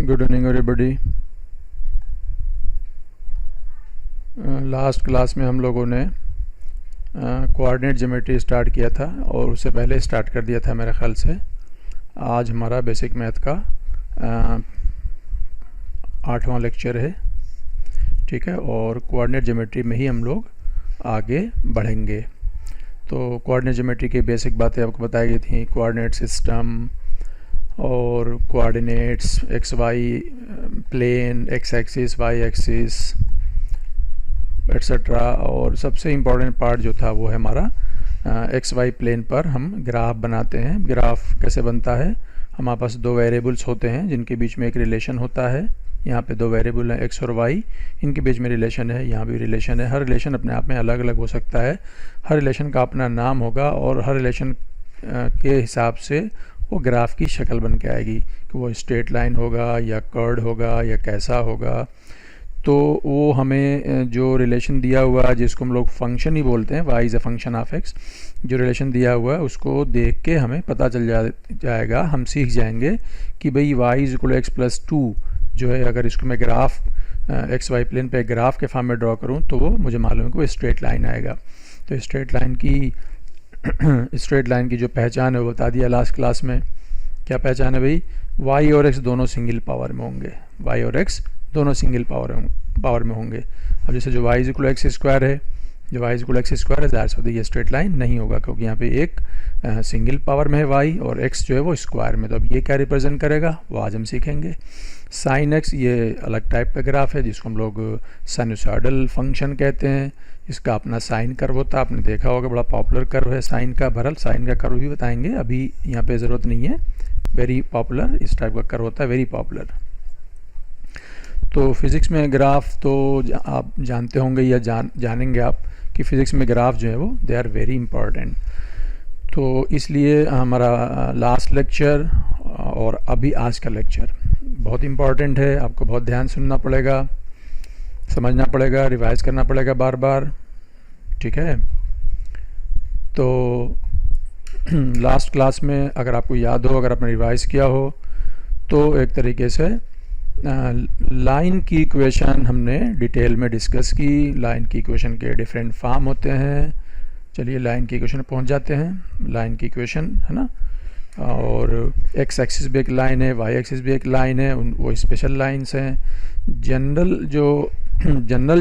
Good evening everybody. Last class में हम लोगों ने कोऑर्डिनेट ज्योमेट्री स्टार्ट किया था और उससे पहले स्टार्ट कर दिया था मेरे ख्याल से। आज हमारा बेसिक मैथ का 8वां लेक्चर है, ठीक है। और कोऑर्डिनेट ज्योमेट्री में ही हम लोग आगे बढ़ेंगे। तो कोऑर्डिनेट ज्योमेट्री की बेसिक बातें आपको बताई गई थी, कोऑर्डिनेट सिस्टम और coordinates X Y plane, X axis, Y axis etcetera. और सबसे इम्पॉर्टेंट पार्ट जो था वो है हमारा एक्स वाई प्लेन पर हम ग्राफ बनाते हैं। ग्राफ कैसे बनता है? हमारे पास दो वेरिएबल्स होते हैं जिनके बीच में एक रिलेशन होता है। यहाँ पे दो वेरिएबल हैं एक्स और वाई, इनके बीच में रिलेशन है, यहाँ भी रिलेशन है। हर रिलेशन अपने आप में अलग अलग हो सकता है, हर रिलेशन का अपना नाम होगा और हर रिलेशन के हिसाब से वो ग्राफ की शक्ल बन के आएगी कि वो स्ट्रेट लाइन होगा या कर्ड होगा या कैसा होगा। तो वो हमें जो रिलेशन दिया हुआ है जिसको हम लोग फंक्शन ही बोलते हैं, Y is a function of X, जो रिलेशन दिया हुआ है उसको देख के हमें पता चल जाएगा, हम सीख जाएंगे कि भाई Y is equal X plus 2 जो है, अगर इसको मैं ग्राफ एक्स वाई प्लेन पे ग्राफ के फॉर्म में ड्रॉ करूँ तो वो मुझे मालूम है कि वो स्ट्रेट लाइन आएगा। तो स्ट्रेट लाइन की जो पहचान है वो बता दिया लास्ट क्लास में। क्या पहचान है भाई? वाई और एक्स दोनों सिंगल पावर में होंगे, वाई और एक्स दोनों सिंगल पावर में होंगे। अब जैसे जो Y is equal X square है, जो Y is equal X square है, ज़ाहिर सी बात है ये स्ट्रेट लाइन नहीं होगा क्योंकि यहाँ पे एक सिंगल पावर में है वाई और एक्स जो है वो स्क्वायर में। तो अब ये क्या रिप्रेजेंट करेगा वो आज हम सीखेंगे। साइन एक्स ये अलग टाइप का ग्राफ है जिसको हम लोग साइनसॉइडल फंक्शन कहते हैं। इसका अपना साइन कर्व होता है, आपने देखा होगा, बड़ा पॉपुलर कर्व है साइन का। भरल साइन का कर्व भी बताएंगे, अभी यहाँ पे ज़रूरत नहीं है। वेरी पॉपुलर इस टाइप का कर्व होता है, वेरी पॉपुलर। तो फिज़िक्स में ग्राफ तो आप जानते होंगे या जानेंगे आप कि फ़िज़िक्स में ग्राफ जो है वो दे आर वेरी इंपॉर्टेंट। तो इसलिए हमारा लास्ट लेक्चर और अभी आज का लेक्चर बहुत इम्पॉर्टेंट है। आपको बहुत ध्यान सुनना पड़ेगा, समझना पड़ेगा, रिवाइज करना पड़ेगा बार बार, ठीक है। तो लास्ट क्लास में अगर आपको याद हो, अगर आपने रिवाइज किया हो, तो एक तरीके से लाइन की इक्वेशन हमने डिटेल में डिस्कस की। लाइन की इक्वेशन के डिफरेंट फॉर्म होते हैं। चलिए लाइन की इक्वेशन पहुंच जाते हैं। लाइन की इक्वेशन है ना, और एक्स एक्सिस भी एक लाइन है, वाई एक्सिस भी एक लाइन है, वो स्पेशल लाइंस हैं। जनरल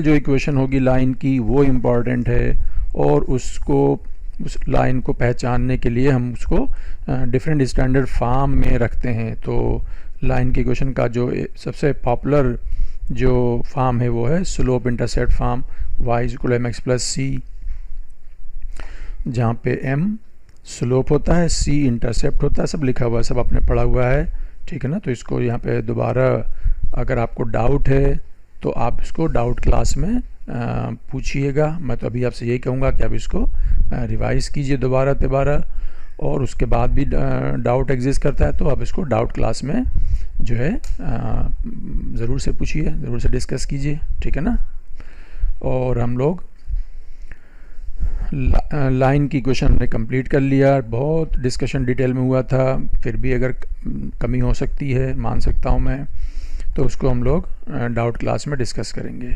जो इक्वेशन होगी लाइन की वो इम्पॉर्टेंट है और उस लाइन को पहचानने के लिए हम उसको डिफरेंट स्टैंडर्ड फॉर्म में रखते हैं। तो लाइन की इक्वेशन का जो सबसे पॉपुलर जो फॉर्म है वो है slope intercept form, y is equal m x plus c, जहाँ पे m स्लोप होता है, c इंटरसेप्ट होता है, सब लिखा हुआ है, सब आपने पढ़ा हुआ है, ठीक है ना। तो इसको यहाँ पे दोबारा अगर आपको डाउट है तो आप इसको डाउट क्लास में पूछिएगा। मैं तो अभी आपसे यही कहूँगा कि आप इसको रिवाइज़ कीजिए दोबारा, और उसके बाद भी डाउट एग्जिस्ट करता है तो आप इसको डाउट क्लास में जो है ज़रूर से पूछिए, ज़रूर से डिस्कस कीजिए, ठीक है ना। और हम लोग लाइन की इक्वेशन हमने कंप्लीट कर लिया। बहुत डिस्कशन डिटेल में हुआ था, फिर भी अगर कमी हो सकती है, मान सकता हूँ मैं, तो उसको हम लोग डाउट क्लास में डिस्कस करेंगे।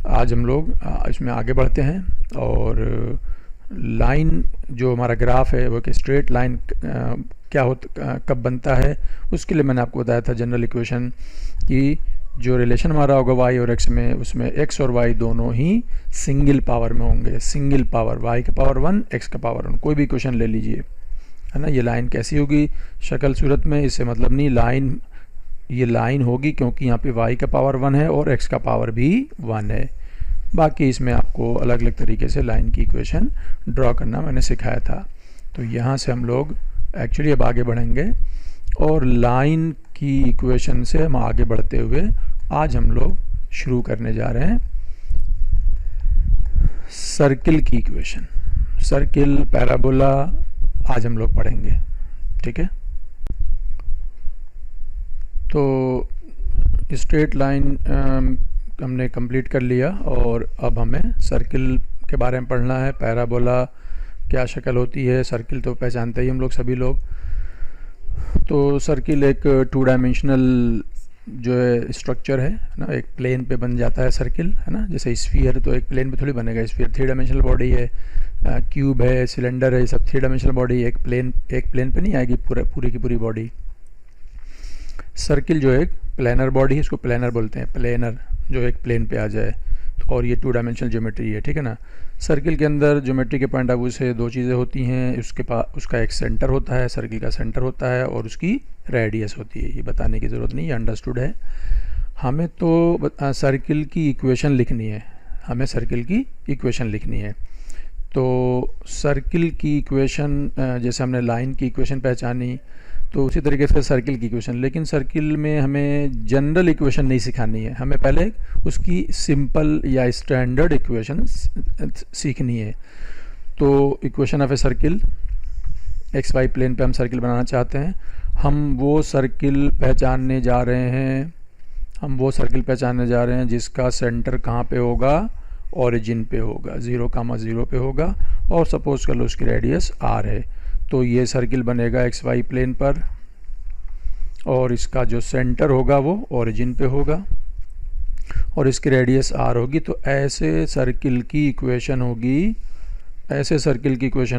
आज हम लोग इसमें आगे बढ़ते हैं। और लाइन जो हमारा ग्राफ है वो एक स्ट्रेट लाइन कब बनता है उसके लिए मैंने आपको बताया था जनरल इक्वेशन कि जो रिलेशन हमारा होगा वाई और एक्स में, उसमें एक्स और वाई दोनों ही सिंगल पावर में होंगे। सिंगल पावर, वाई का पावर 1, एक्स का पावर 1, कोई भी इक्वेशन ले लीजिए, है ना। ये लाइन कैसी होगी शक्ल सूरत में, इससे मतलब नहीं, ये लाइन होगी क्योंकि यहाँ पे वाई का पावर 1 है और एक्स का पावर भी 1 है। बाकी इसमें आपको अलग अलग तरीके से लाइन की इक्वेशन ड्रॉ करना मैंने सिखाया था। तो यहाँ से हम लोग एक्चुअली अब आगे बढ़ेंगे और लाइन की इक्वेशन से हम आगे बढ़ते हुए आज हम लोग शुरू करने जा रहे हैं सर्किल की इक्वेशन। सर्किल, पैराबोला आज हम लोग पढ़ेंगे, ठीक है। तो स्ट्रेट लाइन हमने कंप्लीट कर लिया और अब हमें सर्किल के बारे में पढ़ना है। पैराबोला क्या शक्ल होती है, सर्किल तो पहचानते ही हम लोग, सभी लोग। तो सर्किल एक 2 डायमेंशनल जो है स्ट्रक्चर है ना, एक प्लेन पे बन जाता है सर्किल, है ना। जैसे स्फीयर तो एक प्लेन पे थोड़ी बनेगा, स्फीयर 3 डायमेंशनल बॉडी है, क्यूब है, सिलेंडर है, ये सब 3 डायमेंशनल बॉडी, एक प्लेन पे नहीं आएगी पूरी की पूरी बॉडी। सर्किल जो एक प्लेनर बॉडी है, इसको प्लेनर बोलते हैं, प्लेनर जो एक प्लेन पे आ जाए, और ये 2 डायमेंशनल ज्योमेट्री है, ठीक है ना। सर्किल के अंदर ज्योमेट्री के पॉइंट ऑफ व्यू से 2 चीज़ें होती हैं, उसके पास उसका एक सेंटर होता है, सर्किल का सेंटर होता है, और उसकी रेडियस होती है। ये बताने की ज़रूरत नहीं, ये अंडरस्टूड है। हमें तो सर्किल की इक्वेशन लिखनी है, हमें सर्किल की इक्वेशन लिखनी है। तो सर्किल की इक्वेशन, जैसे हमने लाइन की इक्वेशन पहचानी, तो उसी तरीके से सर्किल की इक्वेशन, लेकिन सर्किल में हमें जनरल इक्वेशन नहीं सिखानी है, हमें पहले उसकी सिंपल या स्टैंडर्ड इक्वेशन सीखनी है। तो equation of a circle, X Y plane पे हम सर्किल बनाना चाहते हैं, हम वो सर्किल पहचानने जा रहे हैं जिसका सेंटर कहाँ पे होगा, ओरिजिन पे होगा, 0,0 पे होगा, और सपोज कर लो उसकी रेडियस r है। तो ये सर्किल बनेगा एक्स वाई प्लेन पर, और इसका जो सेंटर होगा वो ओरिजिन पे होगा, और इसकी रेडियस r होगी। तो ऐसे सर्किल की इक्वेशन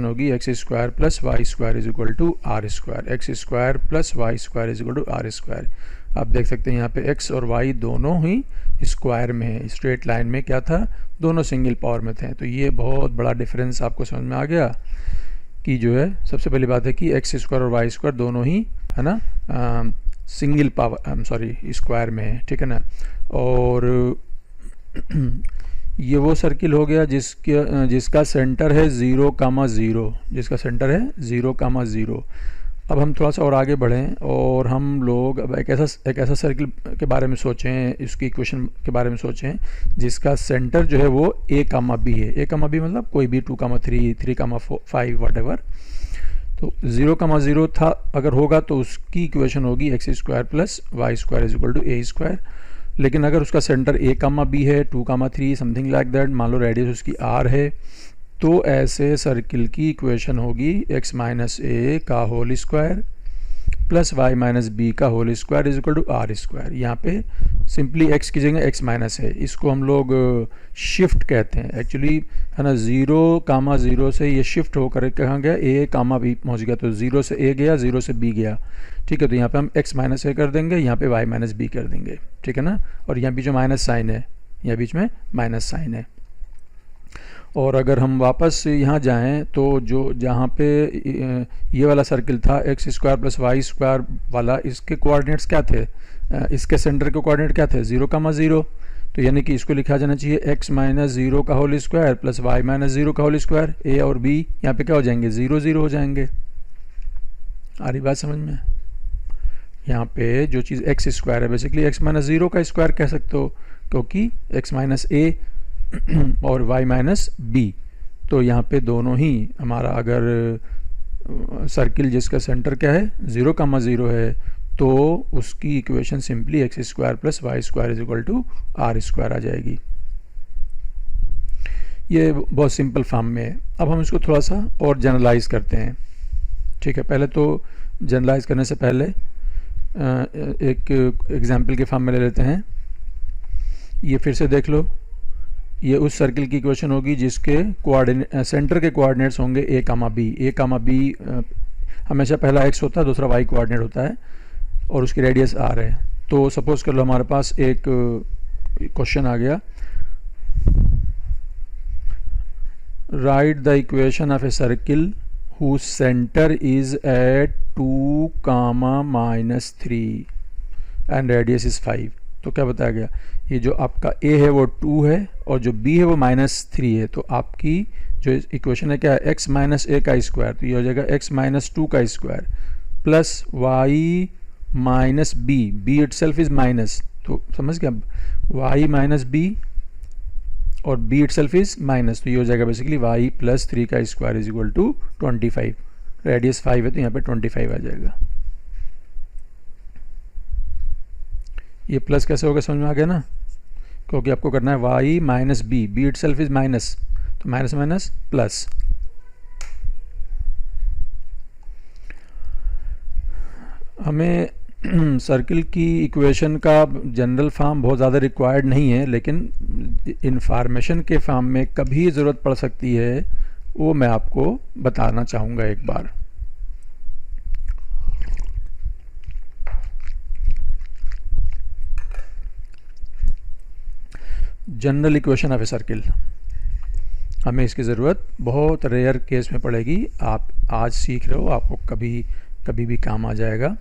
होगी X square plus Y square is equal to are square, X square plus Y square is equal to are square. आप देख सकते हैं यहाँ पे x और y दोनों ही स्क्वायर में है, स्ट्रेट लाइन में क्या था, दोनों सिंगल पावर में थे। तो ये बहुत बड़ा डिफरेंस आपको समझ में आ गया कि जो है, सबसे पहली बात है कि एक्स स्क्वायर और वाई स्क्वायर दोनों ही, है ना, सिंगल पावर स्क्वायर में है, ठीक है ना। और ये वो सर्किल हो गया जिसका सेंटर है 0,0, जिसका सेंटर है 0,0। अब हम थोड़ा सा और आगे बढ़ें, और हम लोग अब एक ऐसा सर्किल के बारे में सोचें, इसकी इक्वेशन के बारे में सोचें जिसका सेंटर जो है वो a,b है। a,b मतलब कोई भी 2,3, 3,5 वॉटेवर। तो 0,0 था अगर होगा तो उसकी इक्वेशन होगी X square plus Y square is equal to A square. लेकिन अगर उसका सेंटर a,b है, 2,3 समथिंग लाइक दैट, मान लो रेडियस उसकी r है, तो ऐसे सर्किल की इक्वेशन होगी x माइनस ए का whole square plus Y minus b का whole square is equal to are square. यहाँ पे सिंपली x की जगह x माइनस है, इसको हम लोग शिफ्ट कहते हैं एक्चुअली, है ना। 0,0 से ये शिफ्ट होकर कहाँ गया, a,b पहुँच गया, तो 0 से a गया, 0 से b गया, ठीक है। तो यहाँ पे हम x माइनस ए कर देंगे, यहाँ पे y माइनस बी कर देंगे, ठीक है ना। और यहाँ बीच में माइनस साइन है, यहाँ बीच में माइनस साइन है। और अगर हम वापस यहाँ जाएं तो जहाँ पे ये वाला सर्किल था X square plus Y square वाला, इसके कोऑर्डिनेट्स क्या थे, इसके सेंटर के कोऑर्डिनेट क्या थे, 0,0। तो यानी कि इसको लिखा जाना चाहिए x माइनस 0 का whole square plus Y minus 0 का होल स्क्वायर। a और b यहाँ पे क्या हो जाएंगे, 0, 0 हो जाएंगे। आ रही बात समझ में। यहाँ पे जो चीज़ एक्स स्क्वायर है बेसिकली x माइनस 0 का स्क्वायर कह सकते हो, क्योंकि x माइनस ए और y माइनस बी। तो यहाँ पे दोनों ही हमारा, अगर सर्किल जिसका सेंटर क्या है 0,0 है, तो उसकी equation simply x square plus Y square is equal to are square आ जाएगी। ये बहुत सिंपल फॉर्म में है। अब हम इसको थोड़ा सा और जनरलाइज करते हैं, ठीक है। पहले तो जनरलाइज करने से पहले एक एग्जाम्पल के फॉर्म में ले लेते हैं। ये फिर से देख लो, ये उस सर्किल की इक्वेशन होगी जिसके सेंटर के कोऑर्डिनेट्स होंगे a,b हमेशा पहला x होता है, दूसरा y कोऑर्डिनेट होता है, और उसकी रेडियस r है। तो सपोज कर लो हमारे पास एक क्वेश्चन आ गया, write the equation of a circle whose centre is at 2,-3 and radius is 5। तो क्या बताया गया, ये जो आपका a है वो 2 है और जो b है वो -3 है। तो आपकी जो इक्वेशन है क्या है, x माइनस ए का स्क्वायर, तो ये हो जाएगा x माइनस 2 का square plus y minus B itself is minus, तो समझ गया, y माइनस बी और b itself is minus, तो ये हो जाएगा बेसिकली y प्लस 3 का square is equal to 25। Radius 5 है तो यहाँ पे 25 आ जाएगा। ये प्लस कैसे होगा समझ में आ गया ना, क्योंकि आपको करना है y minus B itself is minus, तो माइनस माइनस प्लस। हमें सर्किल की इक्वेशन का जनरल फॉर्म बहुत ज़्यादा रिक्वायर्ड नहीं है, लेकिन इंफॉर्मेशन के फॉर्म में कभी ज़रूरत पड़ सकती है, वो मैं आपको बताना चाहूँगा एक बार। General equation of a circle, हमें इसकी ज़रूरत बहुत रेयर केस में पड़ेगी। आप आज सीख रहे हो, आपको कभी भी काम आ जाएगा।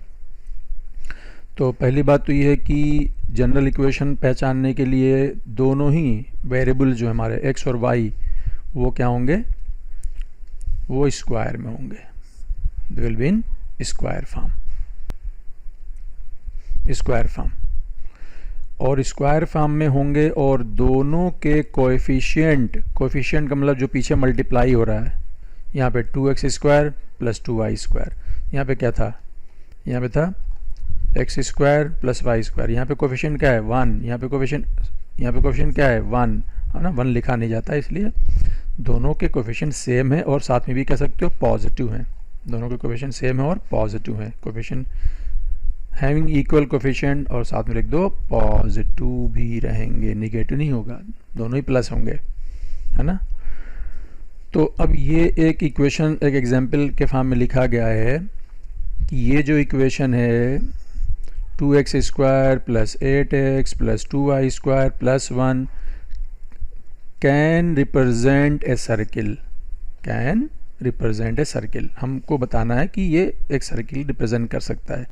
तो पहली बात तो ये है कि जनरल इक्वेशन पहचानने के लिए दोनों ही वेरिएबल जो हमारे x और y वो क्या होंगे, वो स्क्वायर में होंगे, they will be in square form. और स्क्वायर फॉर्म में होंगे, और दोनों के कोएफिशिएंट का मतलब जो पीछे मल्टीप्लाई हो रहा है, यहाँ पे 2x square plus 2y square, यहाँ पे क्या था, यहाँ पे था X square plus Y square, यहाँ पे कोफिशिएंट क्या है 1, यहाँ पे कोफिशिएंट क्या है 1 है ना, 1 लिखा नहीं जाता, इसलिए दोनों के कोफिशिएंट सेम है, और साथ में भी कह सकते हो पॉजिटिव हैं। दोनों के कोफिशिएंट सेम है और पॉजिटिव हैं, कोफिशिएंट हैविंग इक्वल कोफिशिएंट, और साथ में लिख दो पॉजिटिव भी रहेंगे, निगेटिव नहीं होगा, दोनों ही प्लस होंगे, है ना। तो अब ये एक इक्वेशन एक एग्जाम्पल के फॉर्म में लिखा गया है कि ये जो इक्वेशन है 2x square plus 8x plus 2y square plus 1 can represent a circle. हमको बताना है कि ये एक सर्किल रिप्रेजेंट कर सकता है।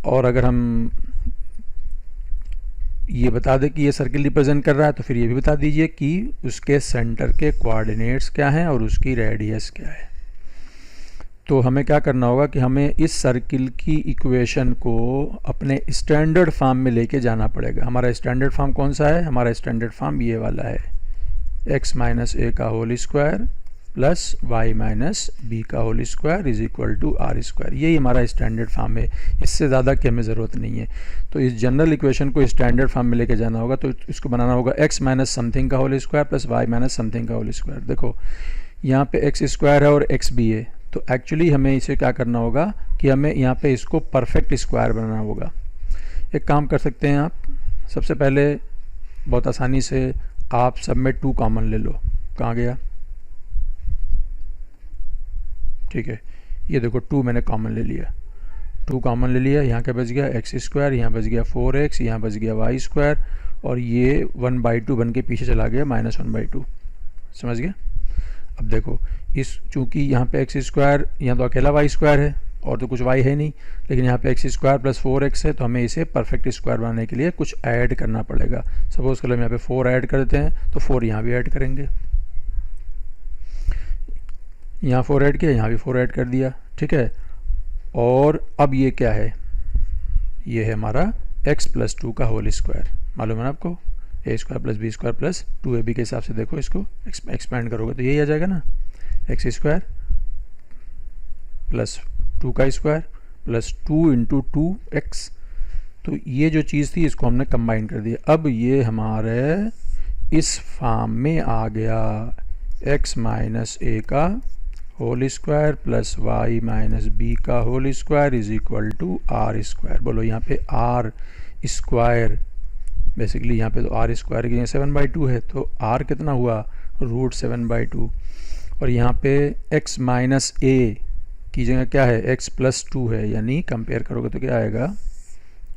और अगर हम ये बता दें कि ये सर्किल रिप्रेजेंट कर रहा है, तो फिर ये भी बता दीजिए कि उसके सेंटर के कोऑर्डिनेट्स क्या हैं और उसकी रेडियस क्या है। तो हमें क्या करना होगा कि हमें इस सर्किल की इक्वेशन को अपने स्टैंडर्ड फॉर्म में लेके जाना पड़ेगा। हमारा स्टैंडर्ड फॉर्म कौन सा है, हमारा स्टैंडर्ड फॉर्म ये वाला है, x माइनस ए का whole square plus Y minus b का whole square is equal to are square. यही हमारा स्टैंडर्ड फॉर्म है, इससे ज़्यादा की हमें ज़रूरत नहीं है। तो इस जनरल इक्वेशन को स्टैंडर्ड फॉर्म में लेके जाना होगा, तो इसको बनाना होगा x माइनस समथिंग का whole square plus Y minus something का होल स्क्वायर। देखो यहाँ पे x स्क्वायर है और x भी है, तो एक्चुअली हमें इसे क्या करना होगा कि हमें यहाँ पे इसको परफेक्ट स्क्वायर बनाना होगा। एक काम कर सकते हैं आप, सबसे पहले बहुत आसानी से आप सब में 2 कॉमन ले लो। कहाँ गया, ठीक है, ये देखो 2 मैंने कॉमन ले लिया, 2 कॉमन ले लिया। यहाँ क्या बच गया x स्क्वायर, यहाँ बच गया 4x, यहाँ बच गया y स्क्वायर, और ये 1/2 बन के पीछे चला गया -1/2। समझ गया। अब देखो इस चूंकि यहाँ पे x स्क्वायर, यहाँ तो अकेला y स्क्वायर है और तो कुछ y है नहीं, लेकिन यहाँ पे x स्क्वायर प्लस 4x है, तो हमें इसे परफेक्ट स्क्वायर बनाने के लिए कुछ ऐड करना पड़ेगा। सपोज कर लो यहाँ पे 4 ऐड करते हैं, तो 4 यहाँ भी ऐड करेंगे, यहाँ 4 ऐड किया, यहाँ भी 4 ऐड कर दिया, ठीक है। और अब ये क्या है, ये है हमारा x प्लस 2 का होल स्क्वायर। मालूम है ना आपको, a square plus b square प्लस 2ab के हिसाब से देखो इसको एक्सपेंड करोगे तो यही आ जाएगा ना, x स्क्वायर प्लस 2 का स्क्वायर प्लस 2 इंटू 2x। तो ये जो चीज़ थी इसको हमने कंबाइन कर दिया। अब ये हमारे इस फॉर्म में आ गया, x माइनस ए का whole square plus Y minus b का whole square is equal to are square. बोलो यहाँ पे आर स्क्वायर, बेसिकली यहाँ पे तो आर स्क्वायर की 7/2 है, तो आर कितना हुआ √7/2। और यहाँ पे x माइनस ए की जगह क्या है, x प्लस 2 है, यानी कंपेयर करोगे तो क्या आएगा,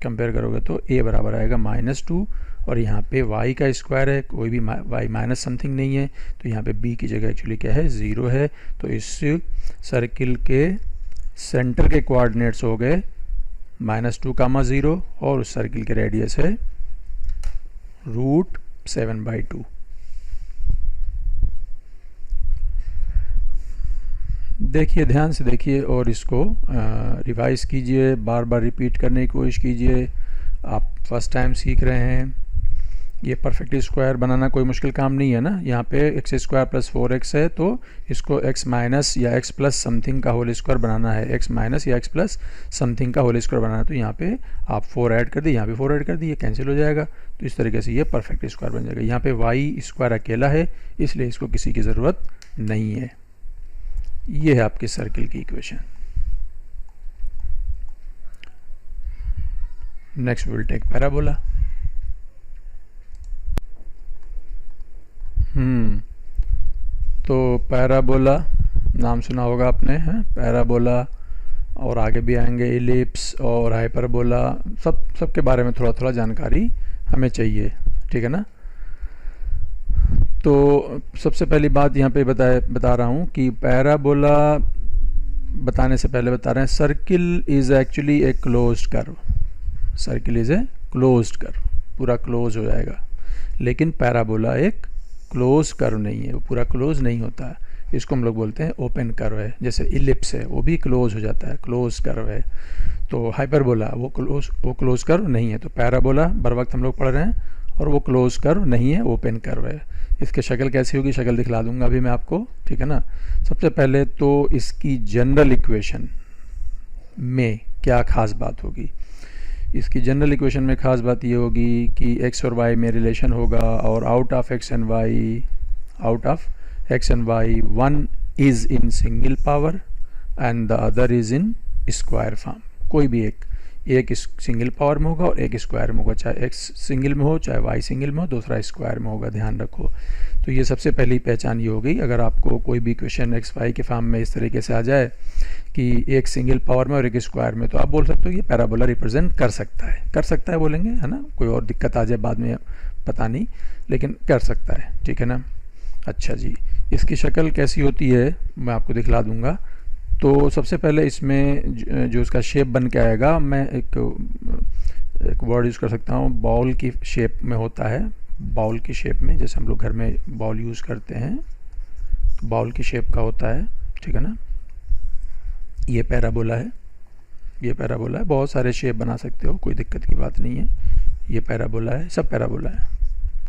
कंपेयर करोगे तो a बराबर आएगा -2, और यहाँ पे y का स्क्वायर है, कोई भी y माइनस समथिंग नहीं है, तो यहाँ पे b की जगह एक्चुअली क्या है 0 है। तो इस सर्किल के सेंटर के कोऑर्डिनेट्स हो गए -2, 0, और उस सर्किल के रेडियस है √7/2। देखिए, ध्यान से देखिए और इसको रिवाइज कीजिए, बार बार रिपीट करने की कोशिश कीजिए। आप फर्स्ट टाइम सीख रहे हैं, ये परफेक्ट स्क्वायर बनाना कोई मुश्किल काम नहीं है ना। यहाँ पे x स्क्वायर प्लस 4x है, तो इसको x माइनस या x प्लस समथिंग का होल स्क्वायर बनाना है, x माइनस या x प्लस समथिंग का होल स्क्वायर बनाना है। तो यहाँ पे आप 4 ऐड कर दिए, यहाँ पे 4 ऐड कर दिए, कैंसिल हो जाएगा, तो इस तरीके से ये परफेक्ट स्क्वायर बन जाएगा। यहाँ पे y स्क्वायर अकेला है, इसलिए इसको किसी की ज़रूरत नहीं है। ये है आपके सर्किल की equation. Next will take parabola. तो पैराबोला नाम सुना होगा आपने, है पैराबोला, और आगे भी आएंगे इलिप्स और हाइपरबोला, सबके बारे में थोड़ा थोड़ा जानकारी हमें चाहिए, ठीक है ना। तो सबसे पहली बात यहाँ पे बता रहा हूँ कि पैराबोला बताने से पहले बता रहे हैं circle is actually a closed curve. Circle is a closed curve, पूरा क्लोज हो जाएगा, लेकिन पैराबोला एक क्लोज कर्व नहीं है, वो पूरा क्लोज नहीं होता है, इसको हम लोग बोलते हैं ओपन कर्व है। जैसे इलिप्स है वो भी क्लोज हो जाता है, क्लोज कर्व है। तो हाइपरबोला वो क्लोज कर्व नहीं है। तो पैराबोला बर वक्त हम लोग पढ़ रहे हैं, और वो क्लोज कर्व नहीं है, ओपन कर्व है। इसकी शक्ल कैसी होगी, शक्ल दिखला दूंगा अभी मैं आपको, ठीक है ना। सबसे पहले तो इसकी जनरल इक्वेशन में क्या खास बात होगी, इसकी जनरल इक्वेशन में खास बात ये होगी कि x और y में रिलेशन होगा, और out of x and y one is in single power and the other is in square form. कोई भी एक सिंगल पावर में होगा और एक स्क्वायर में होगा, चाहे x सिंगल में हो चाहे y सिंगल में हो, दूसरा स्क्वायर में होगा, ध्यान रखो। तो ये सबसे पहली पहचान ये हो गई। अगर आपको कोई भी क्वेश्चन x y के फॉर्म में इस तरीके से आ जाए कि एक सिंगल पावर में और एक स्क्वायर में, तो आप बोल सकते हो ये पैराबोला रिप्रेजेंट कर सकता है बोलेंगे, है ना। कोई और दिक्कत आ जाए बाद में पता नहीं, लेकिन कर सकता है, ठीक है ना। अच्छा जी, इसकी शक्ल कैसी होती है मैं आपको दिखला दूंगा। तो सबसे पहले इसमें जो इसका शेप बन के आएगा, मैं एक वर्ड यूज़ कर सकता हूँ, बाउल की शेप में होता है। बाउल की शेप में, जैसे हम लोग घर में बाउल यूज़ करते हैं, तो बाउल की शेप का होता है, ठीक है ना। ये पैराबोला है, ये पैराबोला है। बहुत सारे शेप बना सकते हो, कोई दिक्कत की बात नहीं है। ये पैराबोला है, सब पैराबोला है,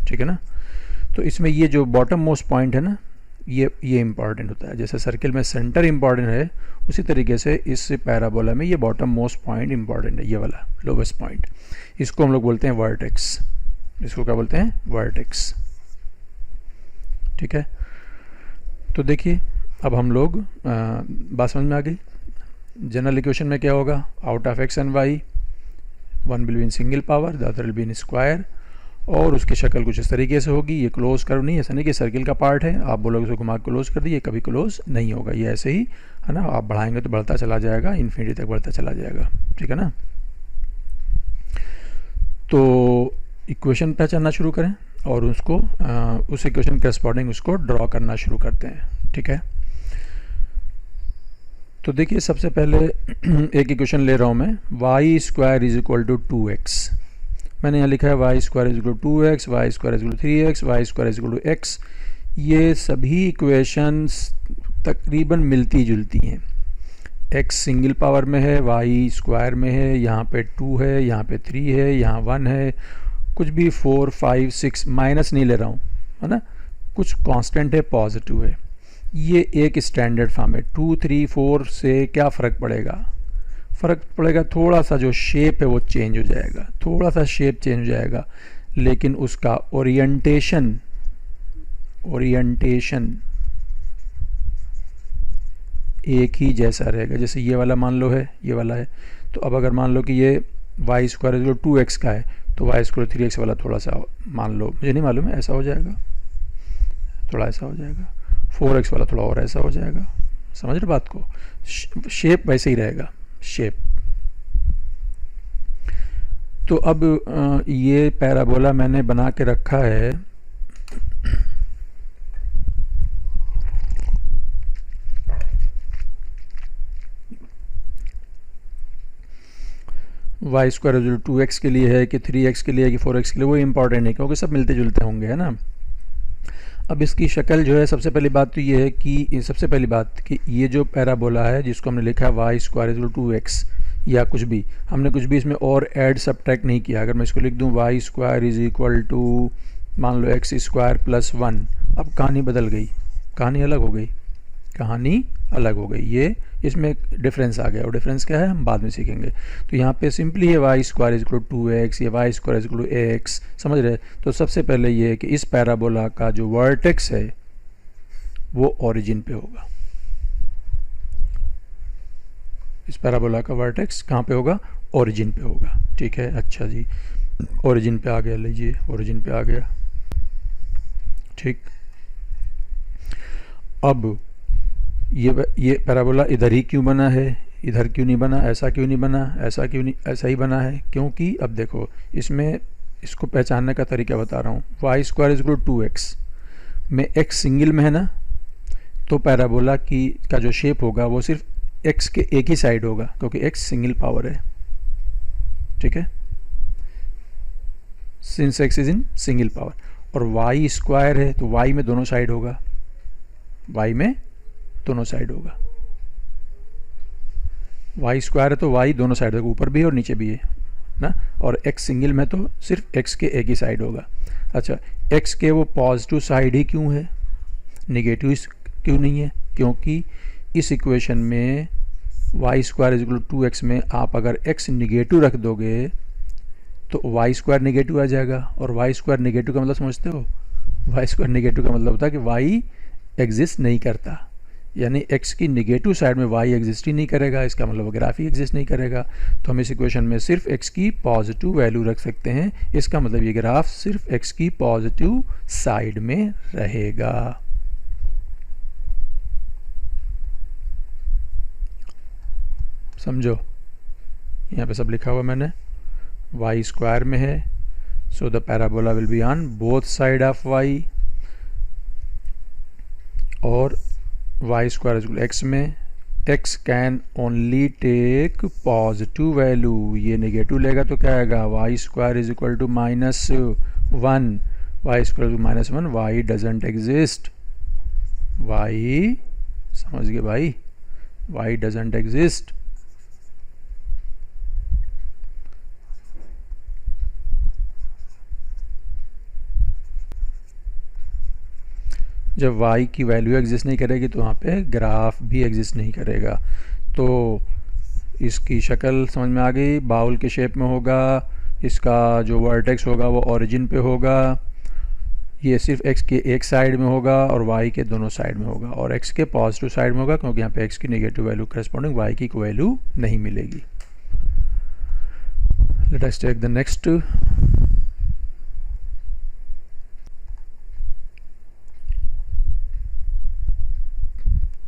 ठीक है ना। तो इसमें ये जो बॉटम मोस्ट पॉइंट है ना, ये इम्पॉर्टेंट होता है। जैसे सर्किल में सेंटर इम्पॉर्टेंट है, उसी तरीके से इस पैराबोला में ये बॉटम मोस्ट पॉइंट इम्पॉर्टेंट है, ये वाला लोवेस्ट पॉइंट। इसको हम लोग बोलते हैं वर्टेक्स। इसको क्या बोलते हैं, वर्टेक्स, ठीक है। तो देखिए अब हम लोग बात समझ में आ गई। जनरल इक्वेशन में क्या होगा, out of x and y one will be in single power, the other will be in square, और उसकी शक्ल कुछ इस तरीके से होगी। ये क्लोज कर्व नहीं है, ऐसा नहीं कि सर्किल का पार्ट है आप बोलोगे उसको घुमा क्लोज कर दिए, कभी क्लोज नहीं होगा, ये ऐसे ही है ना। आप बढ़ाएंगे तो बढ़ता चला जाएगा, इन्फिनिटी तक बढ़ता चला जाएगा, ठीक है ना। तो इक्वेशन पहचानना शुरू करें और उसको उस इक्वेशन के करस्पॉन्डिंग उसको ड्रॉ करना शुरू करते हैं, ठीक है। तो देखिए सबसे पहले एक इक्वेशन ले रहा हूँ मैं, y square is equal to 2x। मैंने यहाँ लिखा है y square is equal to 2x, y square is equal to 3x, y square is equal to x। ये सभी इक्वेशंस तकरीबन मिलती जुलती हैं। x सिंगल पावर में है, y स्क्वायर में है, यहाँ पे 2 है, यहाँ पे 3 है, यहाँ 1 है, कुछ भी 4 5 6 माइनस नहीं ले रहा हूँ, है ना। कुछ कांस्टेंट है, पॉजिटिव है। ये एक स्टैंडर्ड फॉर्म है। 2 3 4 से क्या फ़र्क पड़ेगा, फ़र्क पड़ेगा थोड़ा सा जो शेप है वो चेंज हो जाएगा, थोड़ा सा शेप चेंज हो जाएगा, लेकिन उसका ओरिएंटेशन एक ही जैसा रहेगा। जैसे ये वाला मान लो है, ये वाला है, तो अब अगर मान लो कि ये वाई स्क्वायर जो 2x का है, तो वाई स्क्वायर 3x वाला थोड़ा सा मान लो, मुझे नहीं मालूम है, ऐसा हो जाएगा, थोड़ा ऐसा हो जाएगा। 4x वाला थोड़ा और ऐसा हो जाएगा, समझ रहे बात को। शेप वैसे ही रहेगा, शेप। तो अब ये पैराबोला मैंने बना के रखा है। वाई स्क्वायर 2x के लिए है कि 3x के लिए है कि 4x के लिए, वो इम्पॉर्टेंट है क्योंकि सब मिलते जुलते होंगे, है ना। अब इसकी शक्ल जो है, सबसे पहली बात तो ये है कि ये जो पैराबोला है जिसको हमने लिखा है वाई स्क्वायर इज 2x, या कुछ भी हमने कुछ भी इसमें और ऐड सब्ट्रैक्ट नहीं किया। अगर मैं इसको लिख दूं y square is equal to मान लो x स्क्वायर प्लस 1, अब कहानी बदल गई, कहानी अलग हो गई, कहानी अलग हो गई। ये इसमें एक डिफरेंस आ गया, और डिफरेंस क्या है हम बाद में सीखेंगे। तो यहाँ पे सिंपली है y square is equal to 2x, या y square is equal to ax, समझ रहे। तो सबसे पहले ये है कि इस पैराबोला का जो वर्टेक्स है वो ओरिजिन पे होगा। इस पैराबोला का वर्टेक्स कहाँ पे होगा, ओरिजिन पे होगा। ठीक है, अच्छा जी, ओरिजिन पे आ गया, लीजिए ओरिजिन पे आ गया। ठीक, अब ये पैराबोला इधर ही क्यों बना है, इधर क्यों नहीं बना, ऐसा क्यों नहीं बना, ऐसा क्यों नहीं, ऐसा ही बना है क्योंकि अब देखो इसमें इसको पहचानने का तरीका बता रहा हूँ। Y square is equal to x में एक्स सिंगल में है ना, तो पैराबोला की का जो शेप होगा वो सिर्फ एक्स के एक ही साइड होगा क्योंकि एक्स सिंगल पावर है। ठीक है, since x is in single power, और वाई स्क्वायर है तो वाई में दोनों साइड होगा, वाई में दोनों साइड होगा। वाई स्क्वायर है तो वाई दोनों साइड होगा, ऊपर भी है और नीचे भी है ना, और एक्स सिंगल में तो सिर्फ एक्स के एक ही साइड होगा। अच्छा, एक्स के वो पॉजिटिव साइड ही क्यों है, निगेटिव क्यों नहीं है, क्योंकि इस इक्वेशन में y square is equal to x में आप अगर एक्स निगेटिव रख दोगे तो वाई स्क्वायर निगेटिव आ जाएगा, और वाई स्क्वायर निगेटिव का मतलब समझते हो, वाई स्क्वायर निगेटिव का मतलब होता है कि वाई एग्जिस्ट नहीं करता, यानी x की निगेटिव साइड में y एग्जिस्ट ही नहीं करेगा, इसका मतलब ग्राफ ही एग्जिस्ट नहीं करेगा। तो हम इस इक्वेशन में सिर्फ x की पॉजिटिव वैल्यू रख सकते हैं, इसका मतलब ये ग्राफ सिर्फ x की पॉजिटिव साइड में रहेगा। समझो, यहाँ पे सब लिखा हुआ मैंने, y स्क्वायर में है, so the parabola will be on both side of y, और y स्क्वायर इक्वल एक्स में x can only take positive value, ये नेगेटिव लेगा तो क्या आएगा, y square is equal to -1, y square to -1, y doesn't exist, y समझ गए भाई, y डजेंट एग्जिस्ट। जब y की वैल्यू एग्जिस्ट नहीं करेगी तो वहाँ पे ग्राफ भी एग्जिस्ट नहीं करेगा। तो इसकी शक्ल समझ में आ गई, बाउल के शेप में होगा, इसका जो वर्टेक्स होगा वो ओरिजिन पे होगा, ये सिर्फ x के एक साइड में होगा और y के दोनों साइड में होगा, और x के पॉजिटिव साइड में होगा क्योंकि यहाँ पे x की नेगेटिव वैल्यू करस्पॉन्डिंग y की कोई वैल्यू नहीं मिलेगी। Let us take the next.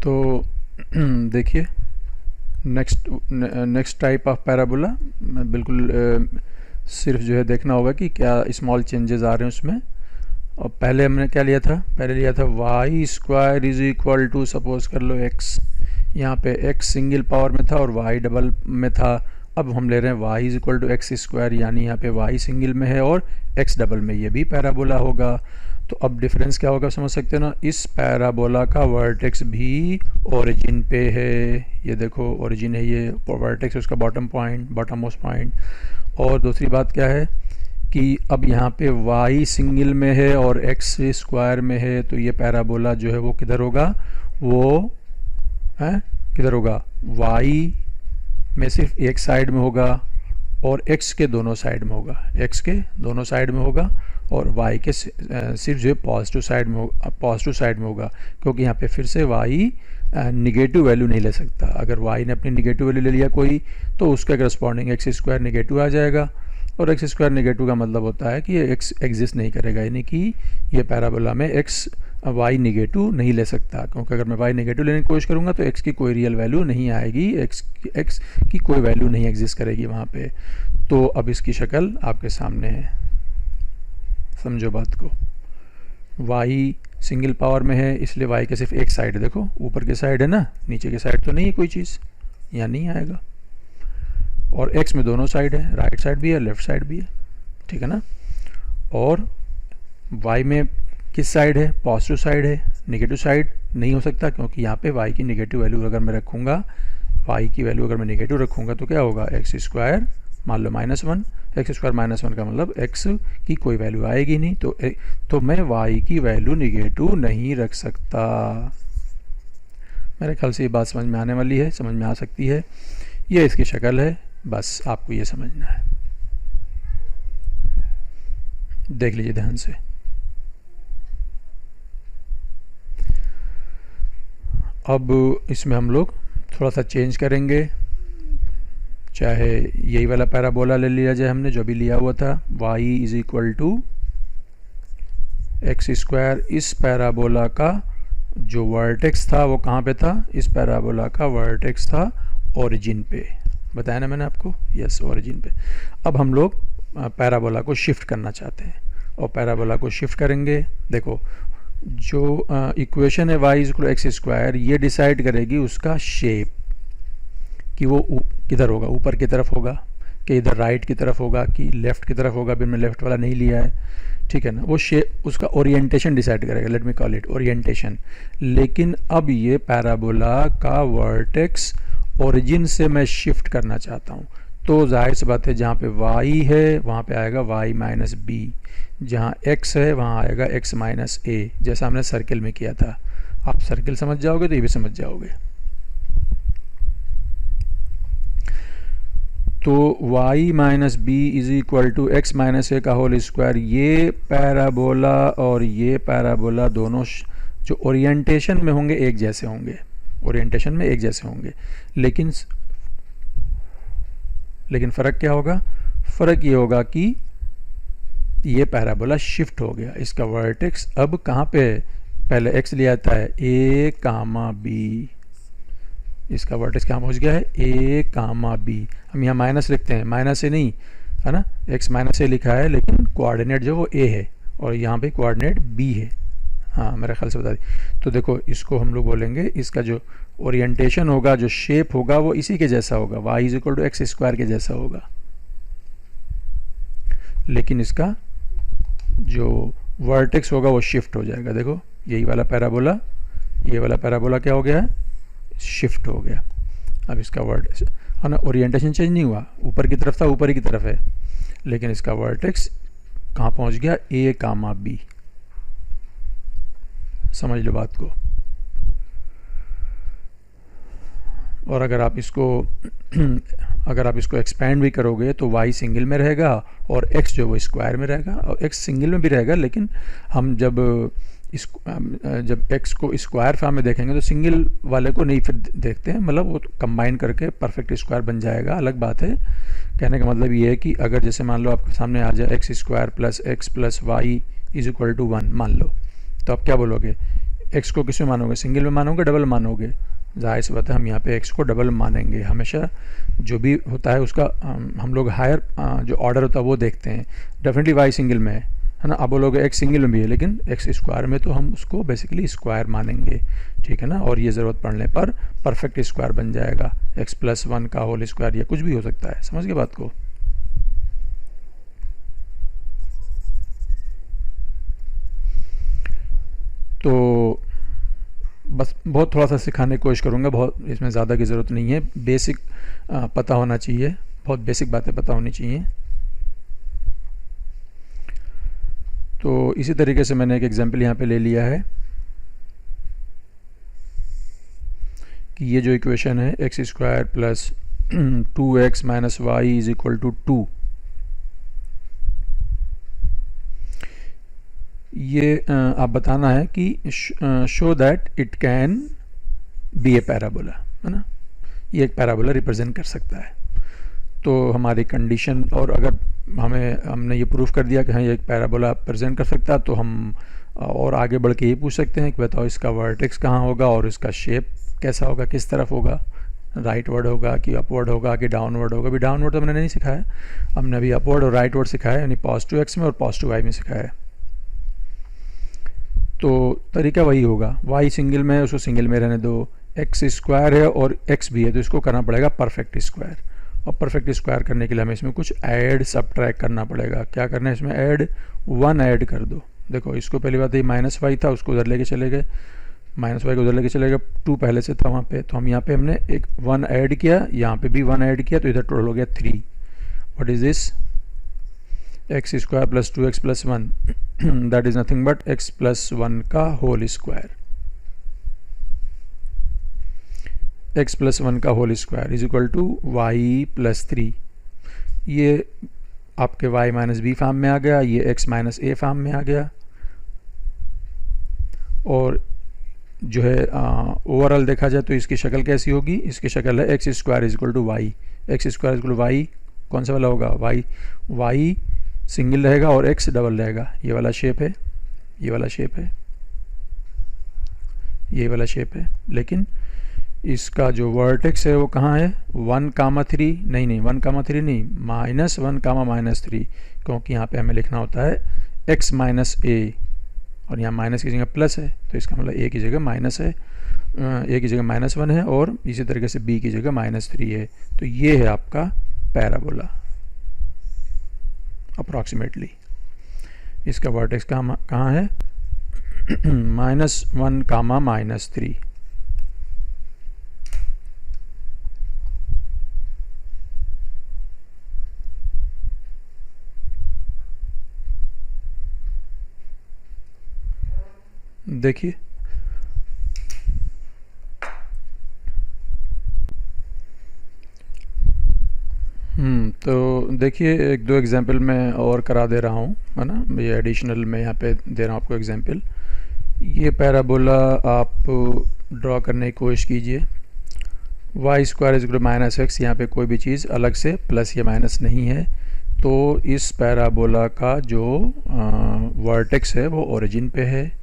तो देखिए नेक्स्ट टाइप ऑफ पैराबोला, बिल्कुल सिर्फ जो है देखना होगा कि क्या स्मॉल चेंजेस आ रहे हैं उसमें। और पहले हमने क्या लिया था, पहले लिया था y square is equal to, suppose कर लो x, यहाँ पे x सिंगल पावर में था और y डबल में था। अब हम ले रहे हैं y is equal to x square, यानी यहाँ पे y सिंगल में है और x डबल में, ये भी पैराबोला होगा। तो अब डिफरेंस क्या होगा समझ सकते हो ना, इस पैराबोला का वर्टेक्स भी ओरिजिन पे है, ये देखो ओरिजिन है, ये वर्टेक्स उसका bottom point, bottom most point. और दूसरी बात क्या है कि अब यहाँ पे y सिंगल में है और x स्क्वायर में है, तो ये पैराबोला जो है वो किधर होगा, वो है किधर होगा, y में सिर्फ एक साइड में होगा और x के दोनों साइड में होगा, x के दोनों साइड में होगा, और y के सिर्फ जो है पॉजिटिव साइड में होगा, पॉजिटिव साइड में होगा, क्योंकि यहाँ पे फिर से y निगेटिव वैल्यू नहीं ले सकता। अगर y ने अपनी निगेटिव वैल्यू ले लिया कोई, तो उसके करस्पॉन्डिंग एक्स स्क्वायर निगेटिव आ जाएगा, और एक्स स्क्वायर निगेटिव का मतलब होता है कि ये एक्स एग्जिस्ट नहीं करेगा, यानी कि ये पैराबोला में एक्स वाई निगेटिव नहीं ले सकता, क्योंकि अगर मैं वाई निगेटिव लेने की कोशिश करूँगा तो एक्स की कोई रियल वैल्यू नहीं आएगी, एक्स की कोई वैल्यू नहीं एग्जिस्ट करेगी वहाँ पे। तो अब इसकी शक्ल आपके सामने है, समझो बात को। वाई सिंगल पावर में है इसलिए वाई के सिर्फ एक साइड, देखो ऊपर के साइड है ना, नीचे के साइड तो नहीं है कोई चीज़, यहाँ नहीं आएगा। और x में दोनों साइड है, राइट साइड भी है लेफ्ट साइड भी है, ठीक है ना। और y में किस साइड है, पॉजिटिव साइड है, नेगेटिव साइड नहीं हो सकता, क्योंकि यहाँ पे y की नेगेटिव वैल्यू अगर मैं रखूँगा, y की वैल्यू अगर मैं नेगेटिव रखूँगा तो क्या होगा, एक्स स्क्वायर मान लो -1, एक्स स्क्वायर -1 का मतलब x की कोई वैल्यू आएगी नहीं, तो मैं y की वैल्यू नेगेटिव नहीं रख सकता। मेरे ख्याल से ये बात समझ में आने वाली है, समझ में आ सकती है। ये इसकी शक्ल है, बस आपको ये समझना है, देख लीजिए ध्यान से। अब इसमें हम लोग थोड़ा सा चेंज करेंगे, चाहे यही वाला पैराबोला ले लिया जाए, हमने जो भी लिया हुआ था, y is equal to x square. इस पैराबोला का जो वर्टेक्स था वो कहाँ पे था, इस पैराबोला का वर्टेक्स था ओरिजिन पे, बताया ना मैंने आपको, यस ओरिजिन पे। अब हम लोग पैराबोला को शिफ्ट करना चाहते हैं और पैराबोला को शिफ्ट करेंगे। देखो जो इक्वेशन है y is equal to x square, ये डिसाइड करेगी उसका शेप कि वो किधर होगा, ऊपर की तरफ होगा कि इधर राइट की तरफ होगा कि लेफ़्ट की तरफ होगा। अभी मैंने लेफ़्ट वाला नहीं लिया है, ठीक है ना। वो शेप उसका ओरिएंटेशन डिसाइड करेगा, let me call it orientation. लेकिन अब ये पैराबोला का वर्टेक्स ओरिजिन से मैं शिफ्ट करना चाहता हूँ, तो जाहिर सी बात है जहाँ पे y है वहाँ पे आएगा y माइनस बी, जहाँ x है वहाँ आएगा x माइनस ए, जैसा हमने सर्किल में किया था। आप सर्किल समझ जाओगे तो ये भी समझ जाओगे। तो y minus b is equal to x minus a का होल स्क्वायर। ये पैराबोला और ये पैराबोला दोनों जो ओरिएंटेशन में होंगे एक जैसे होंगे, ओरिएंटेशन में एक जैसे होंगे, लेकिन फ़र्क क्या होगा, फ़र्क ये होगा कि ये पैराबोला शिफ्ट हो गया, इसका वर्टेक्स अब कहाँ पे, पहले x लिया था है a कामा b, इसका वर्टेक्स कहाँ पहुँच गया है a कामा b। हम यहाँ माइनस लिखते हैं, माइनस ए नहीं है ना, x माइनस ए लिखा है लेकिन कोऑर्डिनेट जो वो a है और यहाँ पे कोऑर्डिनेट b है। हाँ मेरे ख्याल से बता दी। तो देखो इसको हम लोग बोलेंगे, इसका जो ओरिएंटेशन होगा, जो शेप होगा वो इसी के जैसा होगा, y is equal to x square के जैसा होगा, लेकिन इसका जो वर्टेक्स होगा वो शिफ्ट हो जाएगा। देखो यही वाला पैराबोला, ये वाला पैराबोला क्या हो गया है, शिफ्ट हो गया। अब इसका वर्टेक्स है ना, ओरिएंटेशन चेंज नहीं हुआ, ऊपर की तरफ था ऊपर ही की तरफ है, लेकिन इसका वर्टेक्स कहाँ पहुँच गया, a कामा b। समझ लो बात को। और अगर आप इसको एक्सपैंड भी करोगे तो y सिंगल में रहेगा और x जो वो स्क्वायर में रहेगा, और x सिंगल में भी रहेगा, लेकिन हम जब x को स्क्वायर फॉर्म में देखेंगे तो सिंगल वाले को नहीं फिर देखते हैं, मतलब वो कंबाइन करके परफेक्ट स्क्वायर बन जाएगा, अलग बात है। कहने का मतलब ये है कि अगर जैसे मान लो आपके सामने आ जाए x square plus x plus y is equal to 1 मान लो, तो आप क्या बोलोगे, x को किस में मानोगे, सिंगल में मानोगे, डबल मानोगे। जाहिर सी बात है हम यहाँ पे x को डबल मानेंगे, हमेशा जो भी होता है उसका हम लोग हायर जो ऑर्डर होता है वो देखते हैं। डेफिनेटली y सिंगल में है ना, आप बोलोगे x सिंगल में भी है, लेकिन x स्क्वायर में तो हम उसको बेसिकली स्क्वायर मानेंगे, ठीक है ना। और ये ज़रूरत पड़ने पर परफेक्ट स्क्वायर बन जाएगा, x प्लस 1 का होल स्क्वायर, या कुछ भी हो सकता है। समझ गए बात को। तो बस बहुत थोड़ा सा सिखाने की कोशिश करूँगा, बहुत इसमें ज़्यादा की ज़रूरत नहीं है, बेसिक पता होना चाहिए, बहुत बेसिक बातें पता होनी चाहिए। तो इसी तरीके से मैंने एक एग्जांपल यहाँ पे ले लिया है कि ये जो इक्वेशन है x square plus 2x minus y is equal to 2, ये आप बताना है कि show that it can be a parabola, है ना, ये एक पैराबोला रिप्रेजेंट कर सकता है। तो हमारी कंडीशन, और अगर हमने ये प्रूफ कर दिया कि हाँ ये एक पैराबोला प्रेजेंट कर सकता है, तो हम और आगे बढ़ के ये पूछ सकते हैं कि बताओ इसका वर्टेक्स कहाँ होगा और इसका शेप कैसा होगा, किस तरफ होगा, राइट वर्ड होगा कि अपवर्ड होगा कि डाउनवर्ड होगा। अभी डाउनवर्ड तो मैंने नहीं सिखाया, हमने अभी अपवर्ड और राइट वर्ड सिखाया, यानी पॉजिटिव एक्स में और पॉजिटिव वाई में सिखाया है। तो तरीका वही होगा, y सिंगल में है उसको सिंगल में रहने दो, x स्क्वायर है और x भी है तो इसको करना पड़ेगा परफेक्ट स्क्वायर, और परफेक्ट स्क्वायर करने के लिए हमें इसमें कुछ ऐड सब्ट्रैक्ट करना पड़ेगा। क्या करना है इसमें, ऐड 1 ऐड कर दो। देखो इसको पहली बात ये माइनस वाई था, उसको उधर लेके चले गए, माइनस वाई को उधर लेके चले गए, 2 पहले से था वहाँ पे, तो हम यहाँ पे हमने एक 1 ऐड किया, यहाँ पे भी 1 ऐड किया, तो इधर टोटल हो गया 3। What is this, x square plus 2x plus 1 that is nothing but x plus 1 का होल स्क्वायर, x प्लस 1 का whole square is equal to y plus 3। ये आपके y माइनस बी फॉर्म में आ गया, ये x माइनस ए form में आ गया, और जो है ओवरऑल देखा जाए तो इसकी शक्ल कैसी होगी, इसकी शक्ल है x square is equal to y, x square equal y कौन सा वाला होगा, वाई, वाई सिंगल रहेगा और एक्स डबल रहेगा। ये वाला शेप है, ये वाला शेप है, ये वाला शेप है, लेकिन इसका जो वर्टेक्स है वो कहाँ है, 1,3 नहीं 1,3 नहीं, -1,-3, क्योंकि यहाँ पे हमें लिखना होता है x माइनस ए और यहाँ माइनस की जगह प्लस है, तो इसका मतलब a की जगह माइनस है, a की जगह -1 है और इसी तरीके से b की जगह -3 है। तो ये है आपका पैराबोला अप्रॉक्सीमेटली। इसका वर्टेक्स कहाँ है, -1,-3। देखिए तो देखिए एक दो एग्जांपल मैं और करा दे रहा हूँ, है ना, ये एडिशनल मैं यहाँ पे दे रहा हूँ आपको एग्जांपल। ये पैराबोला आप ड्रॉ करने की कोशिश कीजिए। Y square is equal -x, यहाँ पे कोई भी चीज़ अलग से प्लस या माइनस नहीं है, तो इस पैराबोला का जो वर्टेक्स है वो ओरिजिन पे है,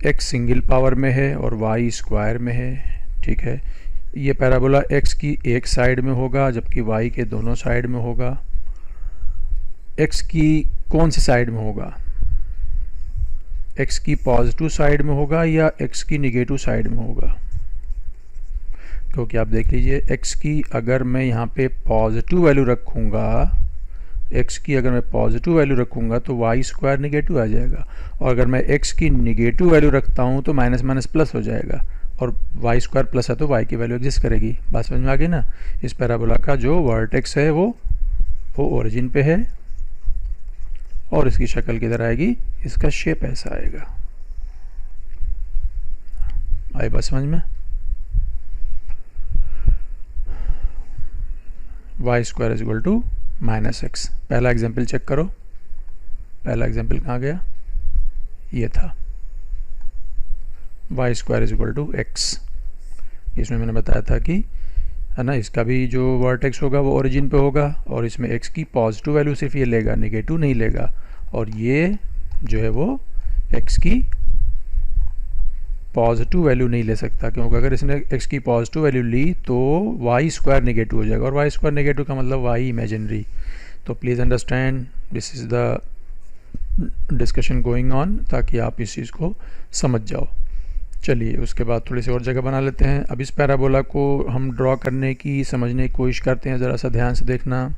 x सिंगल पावर में है और y स्क्वायर में है, ठीक है। ये पैराबोला x की एक साइड में होगा जबकि y के दोनों साइड में होगा। x की कौन सी साइड में होगा, x की पॉजिटिव साइड में होगा या x की निगेटिव साइड में होगा, क्योंकि आप देख लीजिए x की अगर मैं यहाँ पे पॉजिटिव वैल्यू रखूँगा, x की अगर मैं पॉजिटिव वैल्यू रखूँगा तो y स्क्वायर निगेटिव आ जाएगा, और अगर मैं x की निगेटिव वैल्यू रखता हूँ तो माइनस माइनस प्लस हो जाएगा, और y स्क्वायर प्लस है तो y की वैल्यू एग्जिस्ट करेगी। बात समझ में आ गई ना। इस पैराबोला का जो वर्टेक्स है वो ओरिजिन पे है और इसकी शक्ल किधर आएगी, इसका शेप ऐसा आएगा। आई बात समझ में। y square is equal to -x। पहला एग्जाम्पल चेक करो, पहला एग्जाम्पल कहाँ गया, ये था y square is equal to x। इसमें मैंने बताया था कि, है ना, इसका भी जो वर्टेक्स होगा वो ओरिजिन पे होगा और इसमें x की पॉजिटिव वैल्यू सिर्फ ये लेगा, निगेटिव नहीं लेगा, और ये जो है वो x की पॉजिटिव वैल्यू नहीं ले सकता, क्योंकि अगर इसने x की पॉजिटिव वैल्यू ली तो y स्क्वायर नेगेटिव हो जाएगा, और y स्क्वायर नेगेटिव का मतलब y इमेजिनरी। तो please understand this is the discussion going on, ताकि आप इस चीज़ को समझ जाओ। चलिए उसके बाद थोड़ी सी और जगह बना लेते हैं। अब इस पैराबोला को हम ड्रॉ करने की, समझने की कोशिश करते हैं। ज़रा सा ध्यान से देखना।